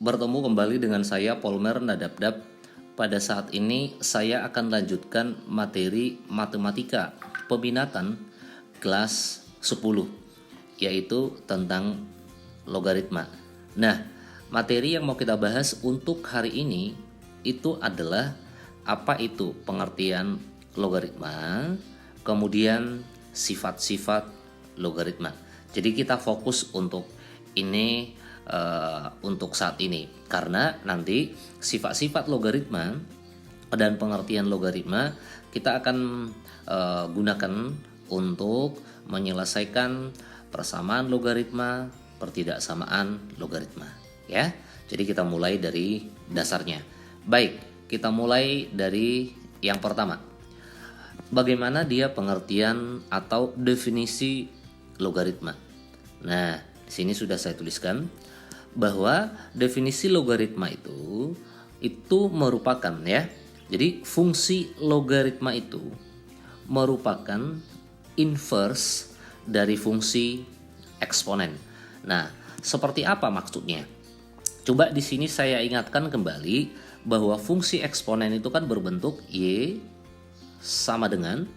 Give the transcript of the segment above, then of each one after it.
Bertemu kembali dengan saya Polmer Nadabdab. Pada saat ini saya akan lanjutkan materi matematika peminatan kelas 10, yaitu tentang logaritma. Nah, materi yang mau kita bahas untuk hari ini itu adalah apa itu pengertian logaritma, kemudian sifat-sifat logaritma. Jadi kita fokus untuk ini untuk saat ini, karena nanti sifat-sifat logaritma dan pengertian logaritma kita akan gunakan untuk menyelesaikan persamaan logaritma, pertidaksamaan logaritma, ya. Jadi kita mulai dari dasarnya. Baik, kita mulai dari yang pertama. Bagaimana dia pengertian atau definisi logaritma? Nah, di sini sudah saya tuliskan bahwa definisi logaritma itu merupakan, ya. Jadi fungsi logaritma itu merupakan inverse dari fungsi eksponen. Nah, seperti apa maksudnya? Coba di sini saya ingatkan kembali bahwa fungsi eksponen itu kan berbentuk y sama dengan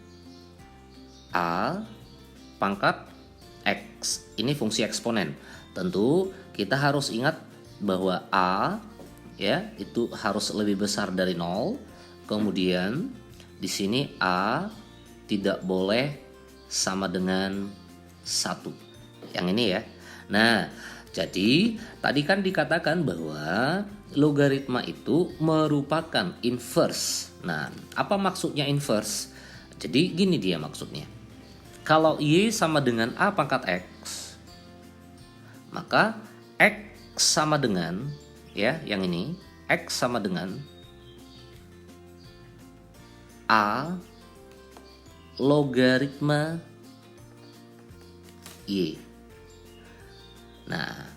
a pangkat x. Ini fungsi eksponen. Tentu kita harus ingat bahwa a, ya, itu harus lebih besar dari 0. Kemudian di sini a tidak boleh sama dengan 1. Yang ini, ya. Nah, jadi tadi kan dikatakan bahwa logaritma itu merupakan inverse. Nah, apa maksudnya inverse? Jadi gini dia maksudnya. Kalau y sama dengan a pangkat x, maka x sama dengan, ya, yang ini, x sama dengan a logaritma y. Nah,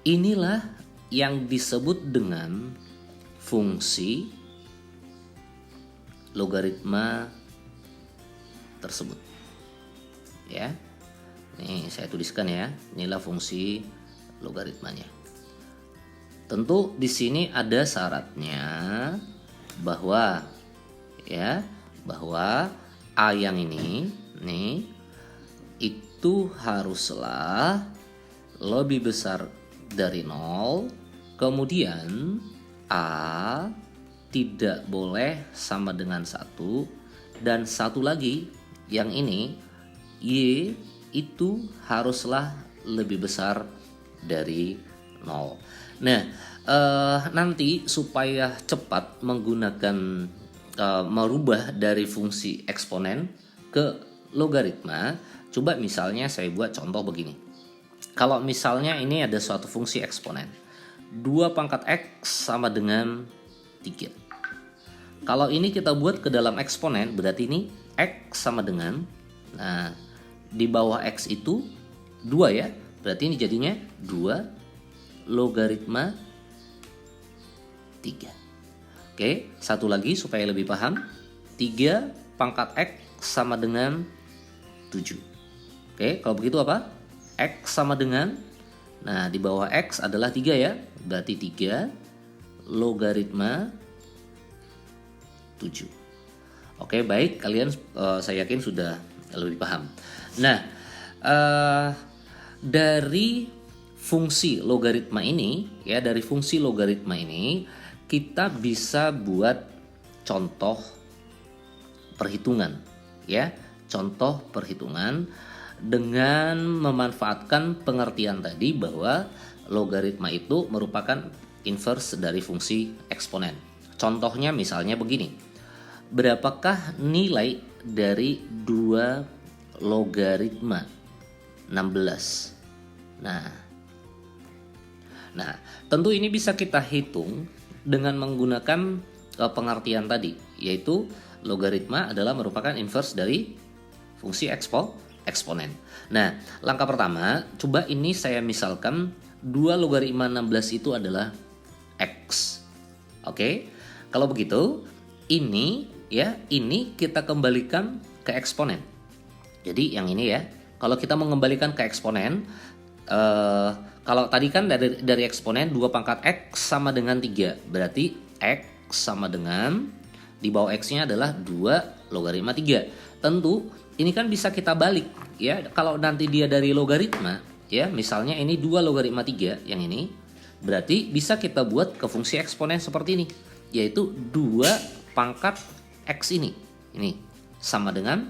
inilah yang disebut dengan fungsi logaritma tersebut. Ya. Nih saya tuliskan, ya. Inilah fungsi logaritmanya. Tentu di sini ada syaratnya bahwa, ya, bahwa a yang ini nih itu haruslah lebih besar dari 0, kemudian a tidak boleh sama dengan 1, dan satu lagi yang ini y itu haruslah lebih besar dari 0. Nah, nanti supaya cepat menggunakan merubah dari fungsi eksponen ke logaritma, coba misalnya saya buat contoh begini. Kalau misalnya ini ada suatu fungsi eksponen 2 pangkat x sama dengan 3. Kalau ini kita buat ke dalam eksponen, berarti ini x sama dengan, nah, di bawah x itu 2, ya. Berarti ini jadinya 2 logaritma 3. Oke, satu lagi supaya lebih paham. 3 pangkat x sama dengan 7. Oke, kalau begitu apa? X sama dengan, nah, di bawah X adalah 3, ya. Berarti 3 logaritma 7. Oke, baik. Kalian saya yakin sudah lebih paham. Nah, dari fungsi logaritma ini, ya, dari fungsi logaritma ini kita bisa buat contoh perhitungan, ya. Contoh perhitungan dengan memanfaatkan pengertian tadi bahwa logaritma itu merupakan inverse dari fungsi eksponen. Contohnya misalnya begini. Berapakah nilai dari 2 logaritma 16? Nah, tentu ini bisa kita hitung dengan menggunakan pengertian tadi, yaitu logaritma adalah merupakan inverse dari fungsi eksponen. Nah, langkah pertama, coba ini saya misalkan 2 logaritma 16 itu adalah x. Oke. Kalau begitu, ini, ya, ini kita kembalikan ke eksponen. Jadi yang ini, ya. Kalau kita mengembalikan ke eksponen, Kalau tadi kan dari eksponen 2 pangkat X sama dengan 3. Berarti X sama dengan, di bawah X-nya adalah 2 logaritma 3. Tentu ini kan bisa kita balik ya. Kalau nanti dia dari logaritma ya, misalnya ini 2 logaritma 3 yang ini, berarti bisa kita buat ke fungsi eksponen seperti ini, yaitu 2 pangkat X ini sama dengan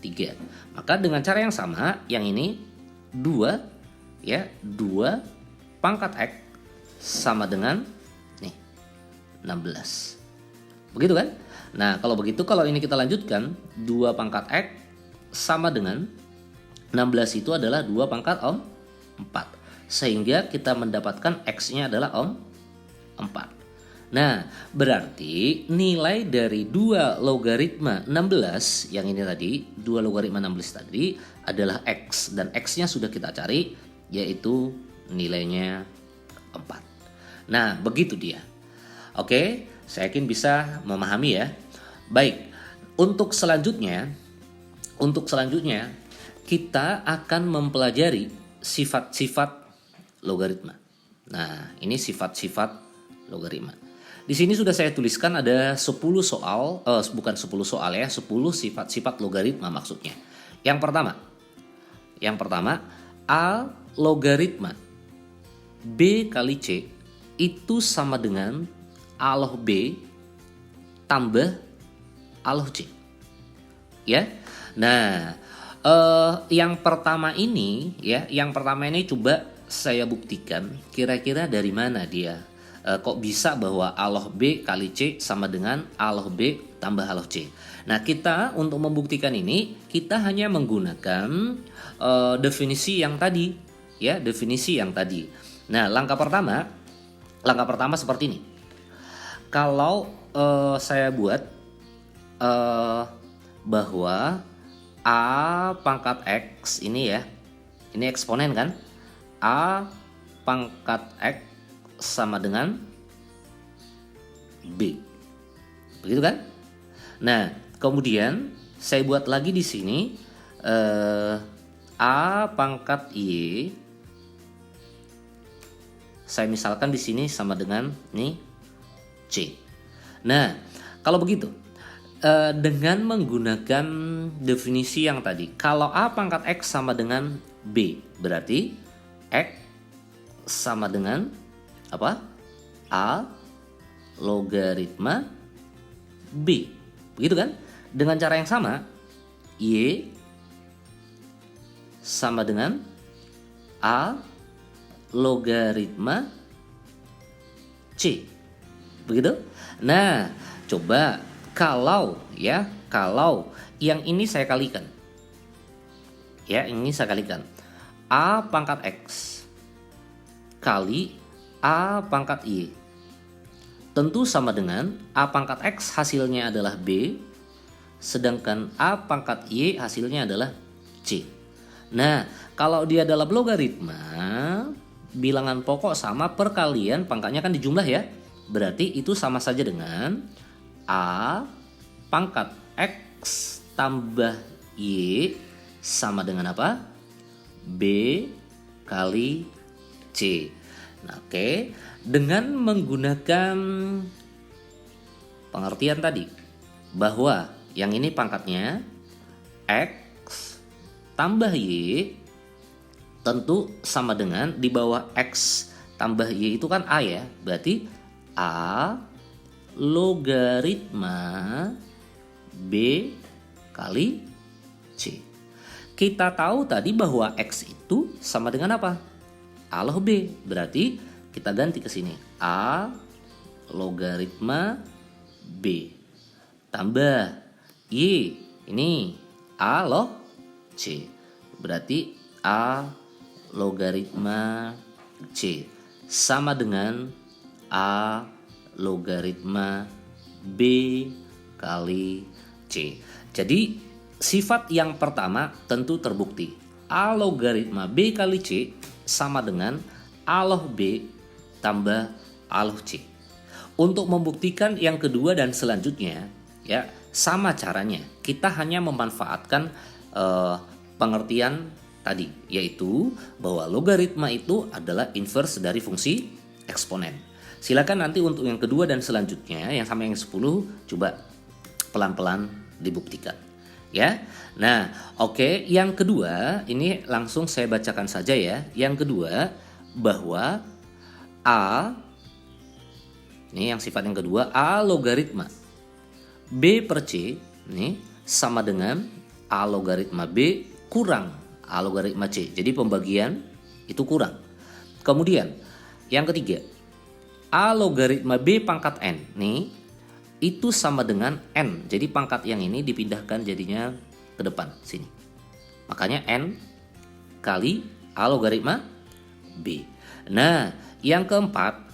3. Maka dengan cara yang sama, yang ini 2 ya, 2 pangkat X sama dengan nih 16. Begitu kan? Nah, kalau begitu, kalau ini kita lanjutkan, 2 pangkat X sama dengan 16 itu adalah 2 pangkat 4. Sehingga kita mendapatkan X-nya adalah 4. Nah, berarti nilai dari 2 logaritma 16 yang ini tadi, 2 logaritma 16 tadi adalah X, dan X-nya sudah kita cari, yaitu nilainya 4. Nah, begitu dia. Oke, saya yakin bisa memahami ya. Baik, untuk selanjutnya kita akan mempelajari sifat-sifat logaritma. Nah, ini sifat-sifat logaritma. Di sini sudah saya tuliskan ada 10 soal, bukan 10 soal ya, 10 sifat-sifat logaritma maksudnya. Yang pertama, A logaritma B kali C itu sama dengan A log B tambah A log C. Ya. Nah, yang pertama ini coba saya buktikan kira-kira dari mana dia. Kok bisa bahwa A log B kali C sama dengan A log B tambah A log C. Nah, kita untuk membuktikan ini, kita hanya menggunakan definisi yang tadi. Ya, definisi yang tadi. Nah, langkah pertama seperti ini. Kalau saya buat bahwa A pangkat X ini ya, ini eksponen kan, A pangkat X sama dengan B, begitu kan? Nah, kemudian saya buat lagi di sini A pangkat Y, saya misalkan di sini sama dengan nih C. Nah, kalau begitu, dengan menggunakan definisi yang tadi, kalau A pangkat X sama dengan B, berarti X sama dengan apa? A logaritma B. Begitu kan? Dengan cara yang sama, Y sama dengan A logaritma C. Begitu? Nah, coba kalau yang ini saya kalikan. Ya, ini saya kalikan. A pangkat X kali A pangkat Y. Tentu sama dengan A pangkat X hasilnya adalah B, sedangkan A pangkat Y hasilnya adalah C. Nah, kalau dia dalam logaritma, bilangan pokok sama perkalian pangkatnya kan dijumlah ya. Berarti itu sama saja dengan A pangkat X tambah Y sama dengan apa? B kali C. Nah, oke. Dengan menggunakan pengertian tadi, bahwa yang ini pangkatnya X tambah Y, tentu sama dengan di bawah X tambah Y itu kan A ya. Berarti A logaritma B kali C. Kita tahu tadi bahwa X itu sama dengan apa? A log B. Berarti kita ganti ke sini. A logaritma B tambah Y. Ini A log C. Berarti A logaritma C sama dengan A logaritma B kali C. Jadi sifat yang pertama tentu terbukti. A logaritma B kali C sama dengan A log B tambah A log C. Untuk membuktikan yang kedua dan selanjutnya, ya sama caranya. Kita hanya memanfaatkan pengertian tadi, yaitu bahwa logaritma itu adalah inverse dari fungsi eksponen. Silakan nanti untuk yang kedua dan selanjutnya yang sampai yang 10 coba pelan-pelan dibuktikan ya. Nah, oke, yang kedua ini langsung saya bacakan saja ya. Yang kedua bahwa A, ini yang sifat yang kedua, A logaritma B per C ini sama dengan A logaritma B kurang A logaritma C. Jadi pembagian itu kurang. Kemudian yang ketiga, A logaritma B pangkat N nih itu sama dengan N. Jadi pangkat yang ini dipindahkan jadinya ke depan sini. Makanya N kali A logaritma B. Nah, yang keempat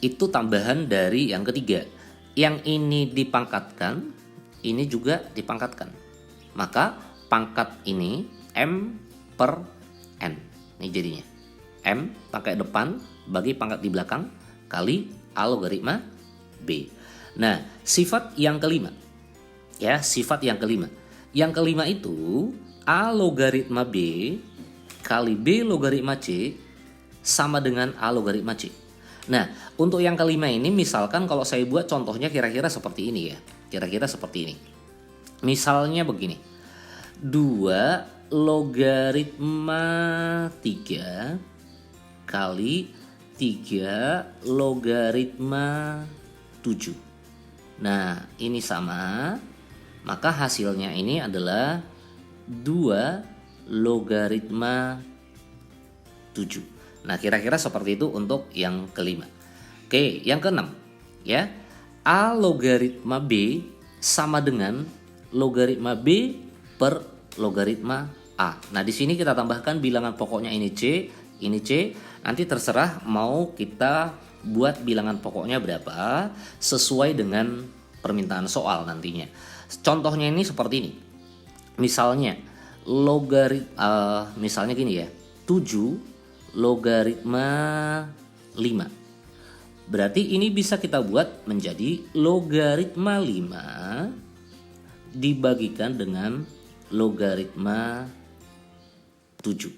itu tambahan dari yang ketiga. Yang ini dipangkatkan, ini juga dipangkatkan. Maka pangkat ini M per N. Ini jadinya M pakai depan bagi pangkat di belakang kali A logaritma B. Nah, sifat yang kelima. Ya, sifat yang kelima. Yang kelima itu A logaritma B kali B logaritma C sama dengan A logaritma C. Nah, untuk yang kelima ini misalkan kalau saya buat contohnya kira-kira seperti ini ya. Kira-kira seperti ini. Misalnya begini. 2 logaritma 3 kali 3 logaritma 7. Nah, ini sama. Maka hasilnya ini adalah 2 logaritma 7. Nah, kira-kira seperti itu untuk yang kelima. Oke, yang keenam ya. A logaritma B sama dengan logaritma B per logaritma A. Nah, di sini kita tambahkan bilangan pokoknya ini C, ini C. Nanti terserah mau kita buat bilangan pokoknya berapa sesuai dengan permintaan soal nantinya. Contohnya ini seperti ini. Misalnya misalnya gini ya. 7 logaritma 5. Berarti ini bisa kita buat menjadi logaritma 5 dibagikan dengan logaritma 7.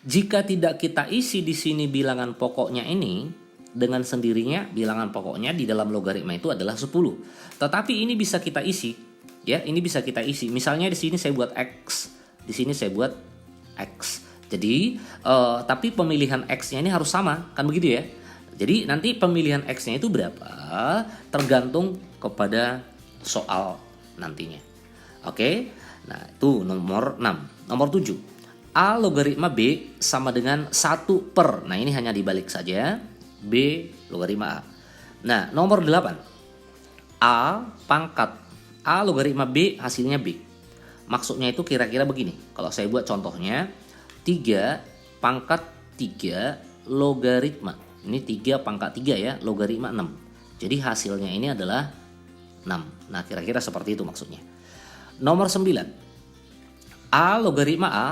Jika tidak kita isi di sini bilangan pokoknya ini, dengan sendirinya bilangan pokoknya di dalam logaritma itu adalah 10. Tetapi ini bisa kita isi, ya, ini bisa kita isi. Misalnya di sini saya buat X, di sini saya buat X. Jadi, tapi pemilihan X-nya ini harus sama, kan begitu ya? Jadi nanti pemilihan X-nya itu berapa tergantung kepada soal nantinya. Oke, nah itu nomor 6. Nomor 7, A logaritma B sama dengan 1 per. Nah ini hanya dibalik saja. B logaritma A. Nah, nomor 8. A pangkat A logaritma B hasilnya B. Maksudnya itu kira-kira begini. Kalau saya buat contohnya 3 pangkat 3 logaritma. Ini 3 pangkat 3 ya, logaritma 6. Jadi hasilnya ini adalah 6. Nah, kira-kira seperti itu maksudnya. Nomor 9. A logaritma A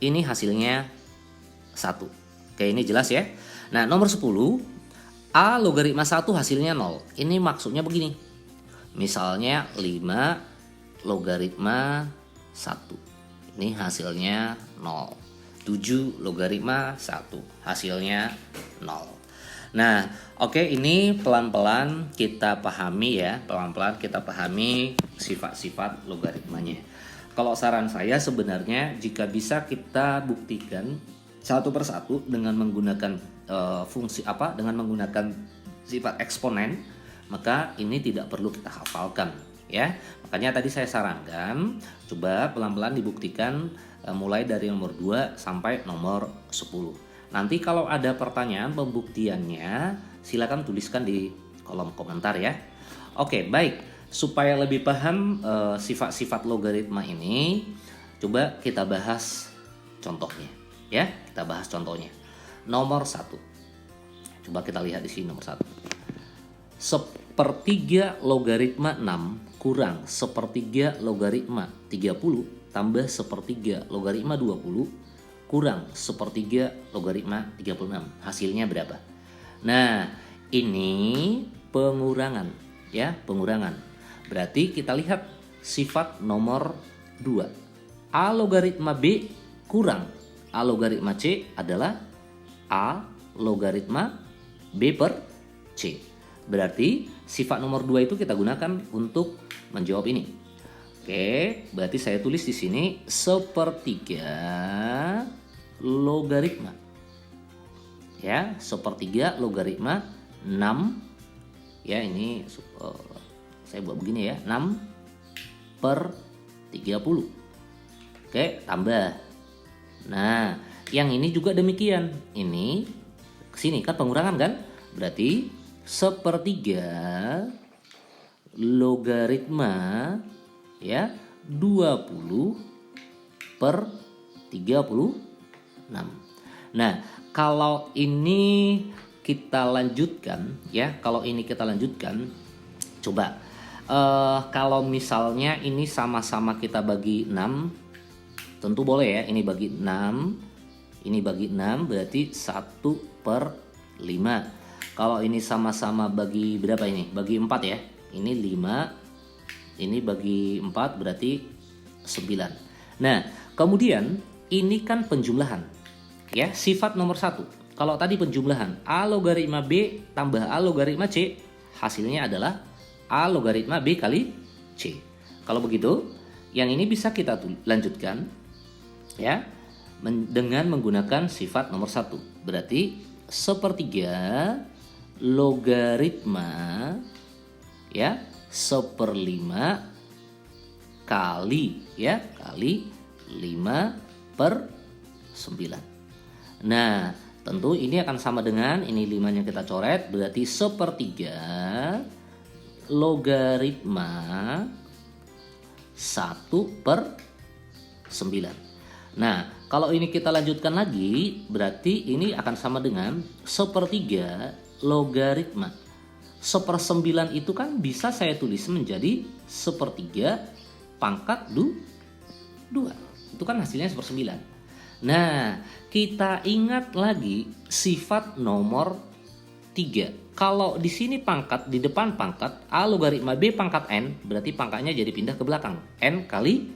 ini hasilnya 1. Oke, ini jelas ya. Nah, nomor 10, A logaritma 1 hasilnya 0. Ini maksudnya begini. Misalnya 5 logaritma 1. Ini hasilnya 0. 7 logaritma 1. Hasilnya 0. Nah, oke, ini pelan-pelan kita pahami ya. Pelan-pelan kita pahami sifat-sifat logaritmanya. Kalau saran saya sebenarnya jika bisa kita buktikan satu persatu dengan menggunakan dengan menggunakan sifat eksponen, maka ini tidak perlu kita hafalkan ya. Makanya tadi saya sarankan coba pelan-pelan dibuktikan mulai dari nomor 2 sampai nomor 10. Nanti kalau ada pertanyaan pembuktiannya silakan tuliskan di kolom komentar ya. Oke, baik. Supaya lebih paham sifat-sifat logaritma ini, coba kita bahas contohnya ya. Kita bahas contohnya. Nomor 1. Coba kita lihat di sini nomor 1. 1/3 logaritma 6 kurang 1/3 logaritma 30 tambah 1/3 logaritma 20 kurang 1/3 logaritma 36. Hasilnya berapa? Nah, ini pengurangan ya, pengurangan. Berarti kita lihat sifat nomor 2. A logaritma B kurang A logaritma C adalah A logaritma B per C. Berarti sifat nomor 2 itu kita gunakan untuk menjawab ini. Oke, berarti saya tulis di sini 1/3 logaritma. Ya, 1/3 logaritma 6. Ya, ini saya buat begini ya, 6/30. Oke, tambah. Nah, yang ini juga demikian. Ini kesini kan pengurangan kan? Berarti 1/3 logaritma ya 20/36. Nah, kalau ini kita lanjutkan ya, coba kalau misalnya ini sama-sama kita bagi 6, tentu boleh ya, ini bagi 6, ini bagi 6 berarti 1/5. Kalau ini sama-sama bagi berapa ini? Bagi 4 ya. Ini 5, ini bagi 4 berarti 9. Nah, kemudian ini kan penjumlahan. Ya, sifat nomor 1. Kalau tadi penjumlahan A logaritma B tambah A logaritma C, hasilnya adalah A logaritma B kali C. Kalau begitu, yang ini bisa kita lanjutkan ya dengan menggunakan sifat nomor 1. Berarti 1/3 logaritma ya 1/5 kali 5/9. Nah, tentu ini akan sama dengan ini 5-nya kita coret, berarti 1/3 logaritma 1/9. Nah, kalau ini kita lanjutkan lagi, berarti ini akan sama dengan 1/3 logaritma 1/9 itu kan bisa saya tulis menjadi 1/3 pangkat 2. Itu kan hasilnya 1/9. Nah, kita ingat lagi sifat nomor 3. Kalau di sini pangkat, di depan pangkat A logaritma B pangkat N, berarti pangkatnya jadi pindah ke belakang. N kali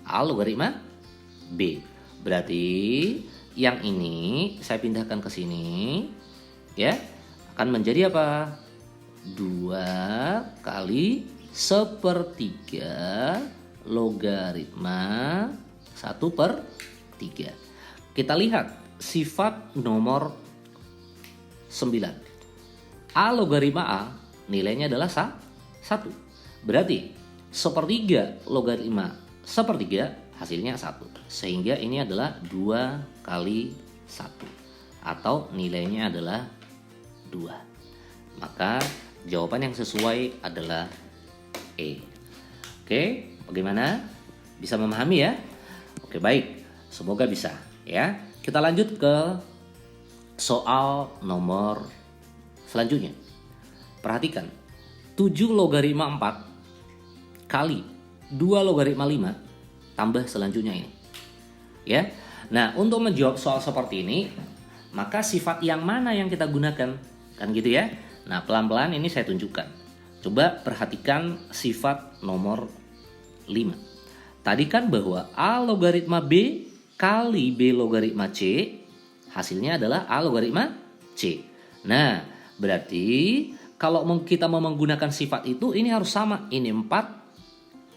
A logaritma B. Berarti yang ini saya pindahkan ke sini ya, akan menjadi apa? 2 kali 1/3 logaritma 1/3. Kita lihat sifat nomor 9. A logaritma A nilainya adalah 1. Berarti 1/3 logaritma 1/3 hasilnya 1. Sehingga ini adalah 2 kali 1. Atau nilainya adalah 2. Maka jawaban yang sesuai adalah E. Oke, bagaimana? Bisa memahami ya? Oke, baik. Semoga bisa ya. Kita lanjut ke soal nomor selanjutnya. Perhatikan. 7 logaritma 4 kali 2 logaritma 5 tambah selanjutnya ini. Ya. Nah, untuk menjawab soal seperti ini, maka sifat yang mana yang kita gunakan? Kan gitu ya. Nah, pelan-pelan ini saya tunjukkan. Coba perhatikan sifat nomor 5. Tadi kan bahwa A logaritma B kali B logaritma C, hasilnya adalah A logaritma C. Nah, berarti kalau kita mau menggunakan sifat itu, ini harus sama. Ini 4,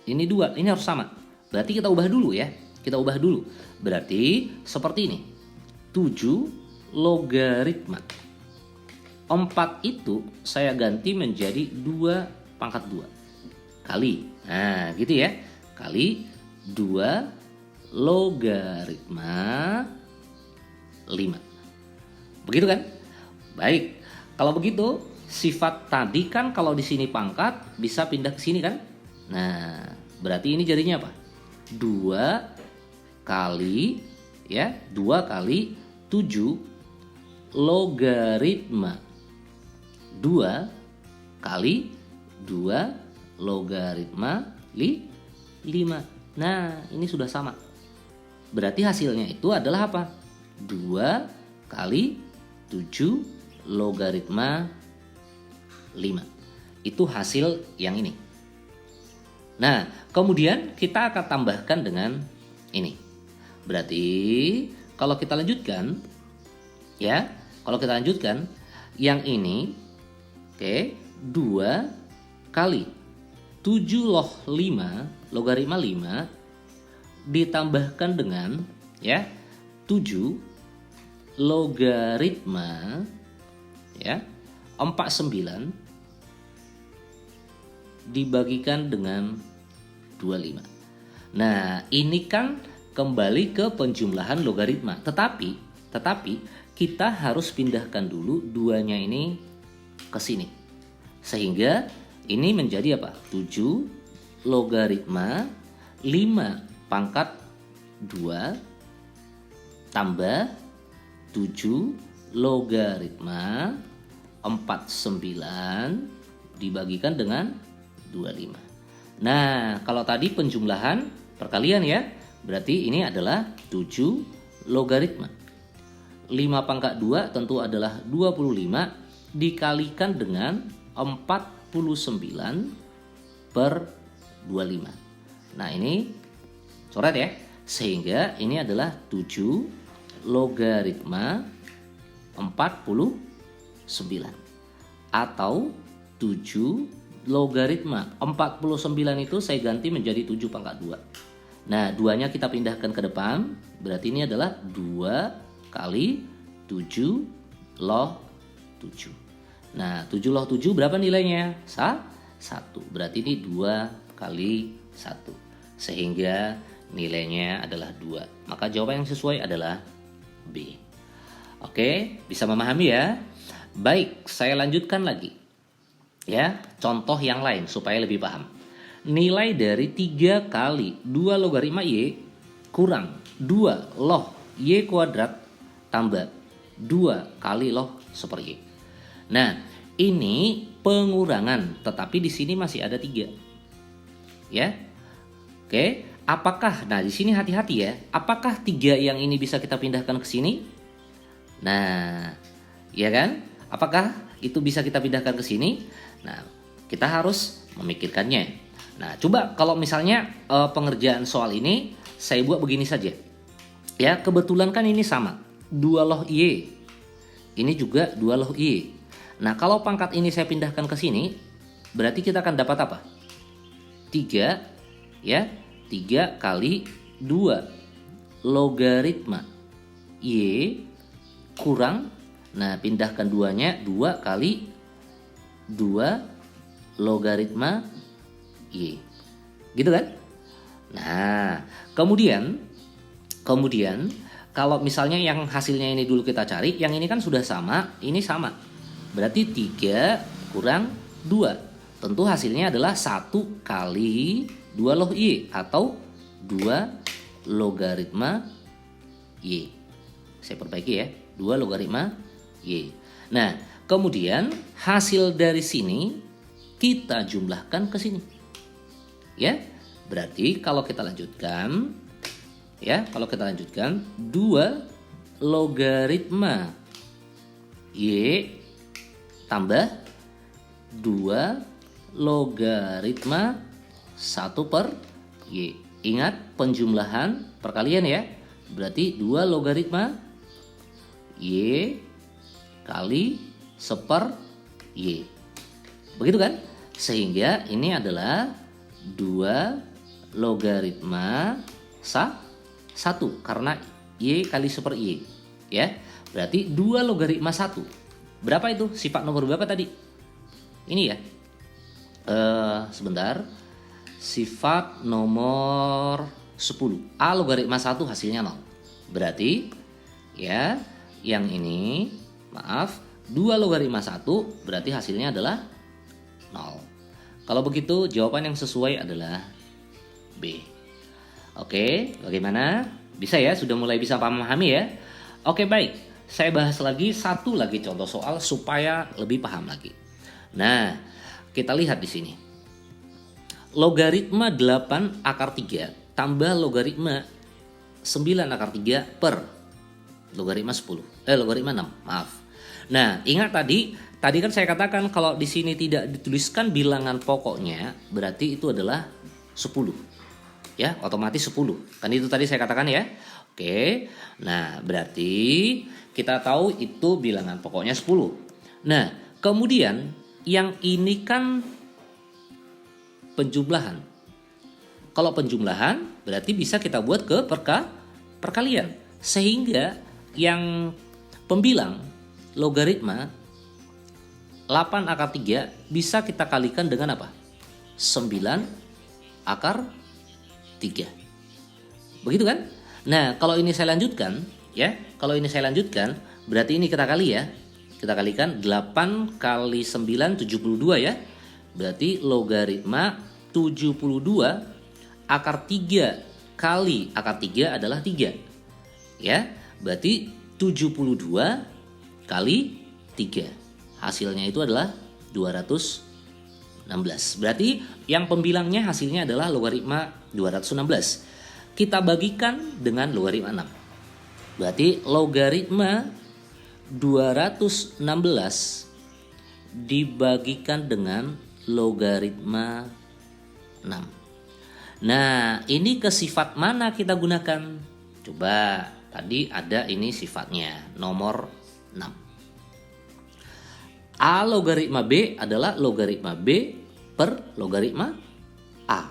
ini 2, ini harus sama. Berarti kita ubah dulu ya. Kita ubah dulu. Berarti seperti ini. 7 logaritma 4 itu saya ganti menjadi 2 pangkat 2 kali. Nah, gitu ya. Kali 2 logaritma 5. Begitu kan? Baik. Kalau begitu, sifat tadi kan kalau di sini pangkat bisa pindah ke sini kan? Nah, berarti ini jadinya apa? 2 kali 7 logaritma 2 kali 2 logaritma 5. Nah, ini sudah sama. Berarti hasilnya itu adalah apa? 2 kali 7 logaritma 5. Itu hasil yang ini. Nah, kemudian kita akan tambahkan dengan ini. Berarti kalau kita lanjutkan, ya, kalau kita lanjutkan, yang ini, oke, 2 kali 7 loh 5, logaritma 5, ditambahkan dengan, ya, 7 logaritma, ya, 49 dibagikan dengan 25. Nah, ini kan kembali ke penjumlahan logaritma. Tetapi kita harus pindahkan dulu duanya ini ke sini. Sehingga ini menjadi apa? 7 logaritma 5 pangkat 2 tambah 7 logaritma 49 dibagikan dengan 25. Nah, kalau tadi penjumlahan perkalian ya, berarti ini adalah 7 logaritma 5 pangkat 2 tentu adalah 25 dikalikan dengan 49 per 25. Nah, ini coret ya. Sehingga ini adalah 7 logaritma 49 atau 7 logaritma 49 itu saya ganti menjadi 7 pangkat 2. Nah, duanya kita pindahkan ke depan, berarti ini adalah 2 kali 7 loh 7. Nah, 7 loh 7 berapa nilainya? 1. Berarti ini 2 kali 1. Sehingga nilainya adalah 2. Maka jawaban yang sesuai adalah B. Oke, bisa memahami ya? Baik, saya lanjutkan lagi. Ya, contoh yang lain supaya lebih paham. Nilai dari 3 kali 2 logaritma Y kurang 2 loh Y kuadrat tambah 2 kali loh super Y. Nah, ini pengurangan, tetapi di sini masih ada 3. Ya. Oke, apakah, nah di sini hati-hati ya, apakah 3 yang ini bisa kita pindahkan ke sini? Nah, ya kan? Apakah itu bisa kita pindahkan ke sini? Nah, kita harus memikirkannya. Nah, coba kalau misalnya pengerjaan soal ini saya buat begini saja. Ya, kebetulan kan ini sama. 2 loh Y. Ini juga 2 loh Y. Nah, kalau pangkat ini saya pindahkan ke sini, berarti kita akan dapat apa? 3, ya. 3 kali 2 logaritma Y kurang, nah pindahkan duanya, 2 kali 2 logaritma Y. Gitu kan? Nah, kemudian kalau misalnya yang hasilnya ini dulu kita cari, yang ini kan sudah sama, ini sama. Berarti 3 kurang 2. Tentu hasilnya adalah 1 kali 2 loh Y atau 2 logaritma Y. Saya perbaiki ya, 2 logaritma Y. Nah, kemudian hasil dari sini kita jumlahkan ke sini. Ya, berarti kalau kita lanjutkan, ya, kalau kita lanjutkan 2 logaritma Y tambah 2 logaritma 1 per Y. Ingat penjumlahan perkalian ya. Berarti 2 logaritma Y kali 1 Y. Begitu kan? Sehingga ini adalah 2 logaritma 1 karena Y kali 1 Y. Ya. Berarti 2 logaritma 1. Berapa itu? Sifat nomor berapa tadi? Ini ya. Sebentar. Sifat nomor 10. A logaritma 1 hasilnya 0. Berarti ya, yang ini, maaf, 2 logaritma 1 berarti hasilnya adalah 0. Kalau begitu jawaban yang sesuai adalah B. Oke, bagaimana? Bisa ya? Sudah mulai bisa memahami ya? Oke, baik. Saya bahas lagi satu lagi contoh soal supaya lebih paham lagi. Nah, kita lihat di sini. Logaritma 8 akar 3 tambah logaritma 9 akar 3 per logaritma 6, maaf. Nah, ingat tadi kan saya katakan kalau di sini tidak dituliskan bilangan pokoknya, berarti itu adalah 10. Ya, otomatis 10. Kan itu tadi saya katakan ya. Oke, nah berarti kita tahu itu bilangan pokoknya 10. Nah, kemudian yang ini kan penjumlahan. Kalau penjumlahan berarti bisa kita buat ke perkalian. Sehingga yang pembilang logaritma 8 akar 3 bisa kita kalikan dengan apa? 9 akar 3. Begitu kan? Nah, kalau ini saya lanjutkan, ya. Kalau ini saya lanjutkan, berarti ini kita kali ya. Kita kalikan 8 kali 9 72 ya. Berarti logaritma 72 akar 3 kali akar 3 adalah 3. Ya, berarti 72 kali 3. Hasilnya itu adalah 216. Berarti yang pembilangnya hasilnya adalah logaritma 216. Kita bagikan dengan logaritma 6. Berarti logaritma 216 dibagikan dengan logaritma 6. Nah, ini ke sifat mana kita gunakan? Coba, tadi ada ini sifatnya, nomor 6. A logaritma B adalah logaritma B per logaritma A.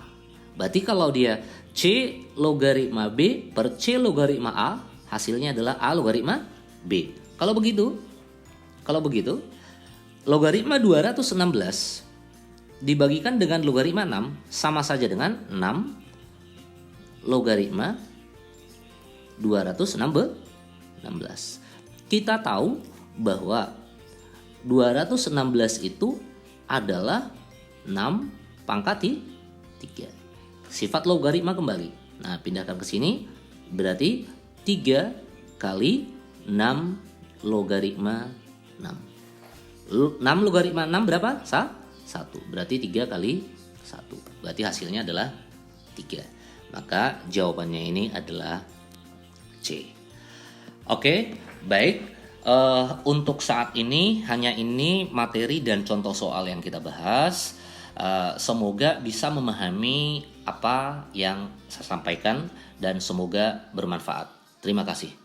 Berarti kalau dia C logaritma B per C logaritma A, hasilnya adalah A logaritma B. Kalau begitu, logaritma 216 dibagikan dengan logaritma 6 sama saja dengan 6 logaritma 216. Kita tahu bahwa 216 itu adalah 6 pangkat 3. Sifat logaritma kembali. Nah, pindahkan ke sini. Berarti 3 kali 6 logaritma 6. 6 logaritma 6 berapa? 1. Berarti 3 kali 1. Berarti hasilnya adalah 3. Maka jawabannya ini adalah C. Oke, baik. Untuk saat ini hanya ini materi dan contoh soal yang kita bahas. Semoga bisa memahami apa yang saya sampaikan dan semoga bermanfaat. Terima kasih.